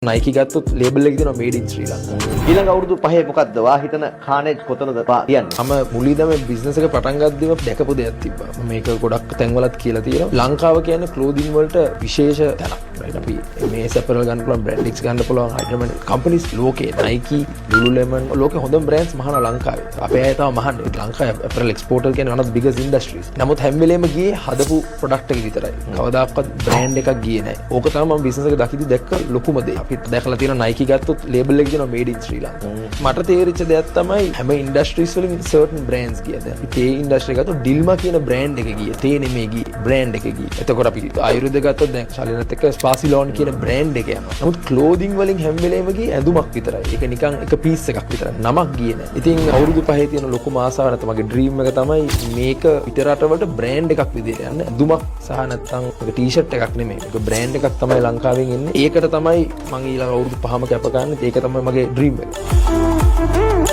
Nike ගත්තොත් label එකේ තියෙනවා made in Sri Lanka. ඊළඟ අවුරුදු 5 මොකද්ද? වා හිතන කානේජ් කොතනද කියන්නේ? මම මුලින්දම බිස්නස් එක පටන් ගද්දිම දැකපු දෙයක් තිබ්බා. මේක ගොඩක් තැන්වලත් කියලා තියෙනවා. ලංකාව කියන්නේ ක්ලෝදින් වලට විශේෂ තැනක්. right අපි මේ සැපරල් ගන්න පුළුවන්, බ්‍රැන්ඩ්ස් ගන්න පුළුවන්, අයිටම් කම්පනීස් ලෝකේ Nike, Lululemon ලෝකේ හොඳම බ්‍රෑන්ඩ්ස් මහාන ලංකාවේ. අපේ අය තමයි මහන්නේ. ලංකාවේ අපරල් එක්ස්පෝර්ටර් කියන්නේ one of the biggest industries. නමුත් හැම වෙලේම ගියේ හදපු ප්‍රොඩක්ට් එක විතරයි. කවදාකවත් බ්‍රෑන්ඩ් එකක් ගියේ නැහැ. ඕක තමයි මම බිස්නස් එක දකිද්දි දැක්ක ලොකුම දේ. අපිට දැකලා තියෙන Nike ගත්තොත් ලේබල් එකේ තියෙනවා made in Sri Lanka. මට තේරිච්ච දෙයක් තමයි හැම ඉන්ඩස්ට්‍රීස් වලින් certain brands ගියද. අපි තේ ඉන්ඩස්ට්‍රි ගත්තොත් Dilma කියන බ්‍රෑන්ඩ් එක ගියේ. තේ නෙමෙයි ගියේ. බ්‍රෑන්ඩ් එක ගියේ. එතකොට අපි ආයුර්වේද ගත්තොත් දැන් ශාලිනත් එක්ක Sparsilon කියන බ්‍රෑන්ඩ් එක යනවා. නමුත් clothing වලින් හැම වෙලේම ගියේ ඇඳුමක් විතරයි. ඒක නිකන් එක පීස් එකක් විතරයි. නමක් ගියේ නැහැ. ඉතින් අවුරුදු 5 තියෙන ලොකුම ආසාව නැත්නම් මගේ ඩ්‍රීම් එක තමයි මේක පිටරට වලට බ්‍රෑන්ඩ් එකක් විදිහට යන්න. ඇඳුමක් සහ නැත්නම් ඒක ටී-ෂර්ට් එකක් නෙමෙයි. ඒක බ්‍රෑන්ඩ් එකක් තමයි ලංකාවෙන් එන්නේ. ඒකට තමයි මම ඊළඟ අවුරුදු 5ම කැප කරන්නේ. ඒක තමයි මගේ ඩ්‍රීම් එක.